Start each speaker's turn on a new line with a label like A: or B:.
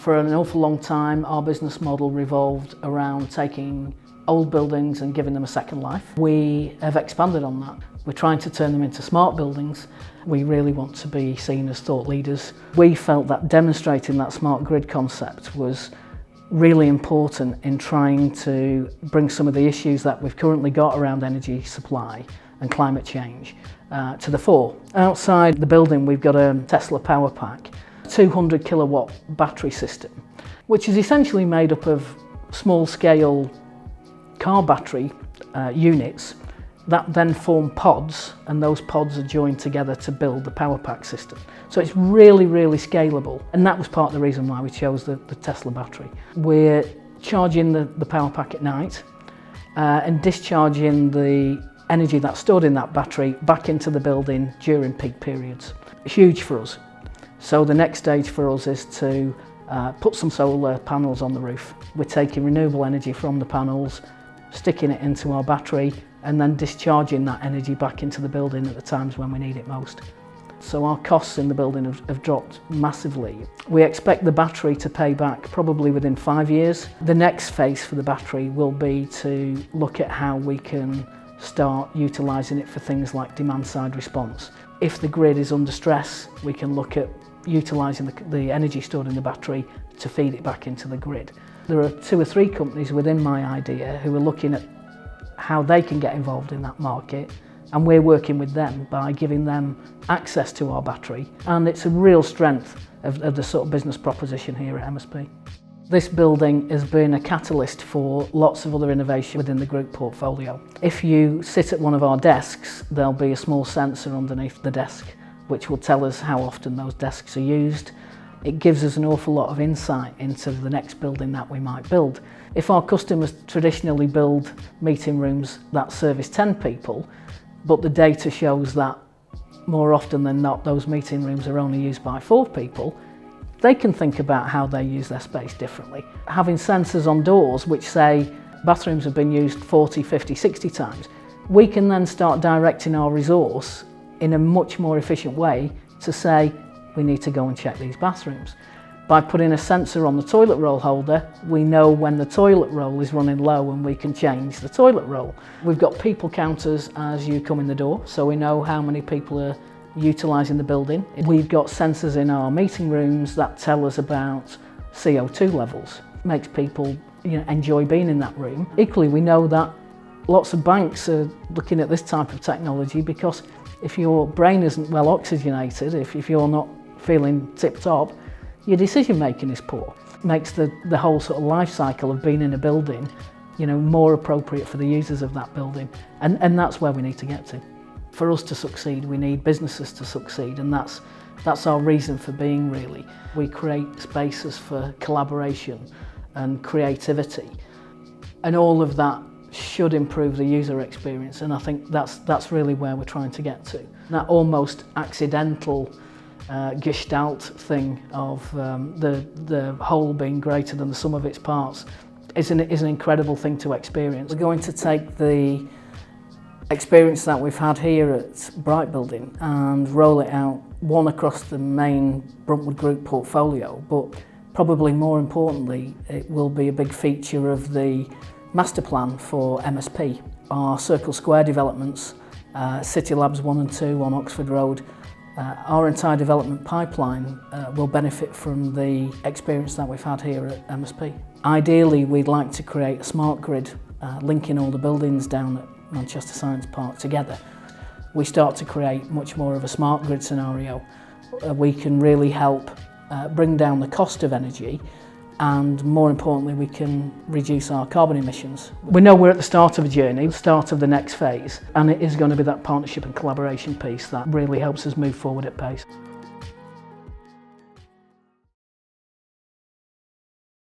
A: For an awful long time, our business model revolved around taking old buildings and giving them a second life. We have expanded on that. We're trying to turn them into smart buildings. We really want to be seen as thought leaders. We felt that demonstrating that smart grid concept was really important in trying to bring some of the issues that we've currently got around energy supply and climate change to the fore. Outside the building, we've got a Tesla power pack, 200 kilowatt battery system, which is essentially made up of small scale car battery units that then form pods, and those pods are joined together to build the power pack system. So it's really, really scalable, and that was part of the reason why we chose the Tesla battery. We're charging the power pack at night and discharging the energy that's stored in that battery back into the building during peak periods. Huge for us. So the next stage for us is to put some solar panels on the roof. We're taking renewable energy from the panels, sticking it into our battery, and then discharging that energy back into the building at the times when we need it most. So our costs in the building have dropped massively. We expect the battery to pay back probably within 5 years. The next phase for the battery will be to look at how we can start utilising it for things like demand side response. If the grid is under stress, we can look at utilising the energy stored in the battery to feed it back into the grid. There are 2 or 3 companies within my idea who are looking at how they can get involved in that market, and we're working with them by giving them access to our battery, and it's a real strength of the sort of business proposition here at MSP. This building has been a catalyst for lots of other innovation within the group portfolio. If you sit at one of our desks, there'll be a small sensor underneath the desk which will tell us how often those desks are used. It gives us an awful lot of insight into the next building that we might build. If our customers traditionally build meeting rooms that service 10 people, but the data shows that more often than not those meeting rooms are only used by 4 people, they can think about how they use their space differently. Having sensors on doors which say bathrooms have been used 40, 50, 60 times, we can then start directing our resource in a much more efficient way to say, we need to go and check these bathrooms. By putting a sensor on the toilet roll holder, we know when the toilet roll is running low and we can change the toilet roll. We've got people counters as you come in the door, so we know how many people are utilising the building. We've got sensors in our meeting rooms that tell us about CO2 levels. It makes people enjoy being in that room. Equally, we know that lots of banks are looking at this type of technology because if your brain isn't well oxygenated, if you're not feeling tip-top, your decision making is poor. It makes the whole sort of life cycle of being in a building, more appropriate for the users of that building, and that's where we need to get to. For us to succeed, we need businesses to succeed, and that's our reason for being, really. We create spaces for collaboration and creativity, and all of that should improve the user experience, and I think that's really where we're trying to get to. That almost accidental gestalt thing of the whole being greater than the sum of its parts is an incredible thing to experience. We're going to take the experience that we've had here at Bright Building and roll it out, one across the main Bruntwood Group portfolio, but probably more importantly, it will be a big feature of the master plan for MSP. Our Circle Square developments, City Labs 1 and 2 on Oxford Road, our entire development pipeline will benefit from the experience that we've had here at MSP. Ideally, we'd like to create a smart grid linking all the buildings down at Manchester Science Park together. We start to create much more of a smart grid scenario. We can really help bring down the cost of energy, and more importantly, we can reduce our carbon emissions. We know we're at the start of a journey, the start of the next phase, and it is going to be that partnership and collaboration piece that really helps us move forward at pace.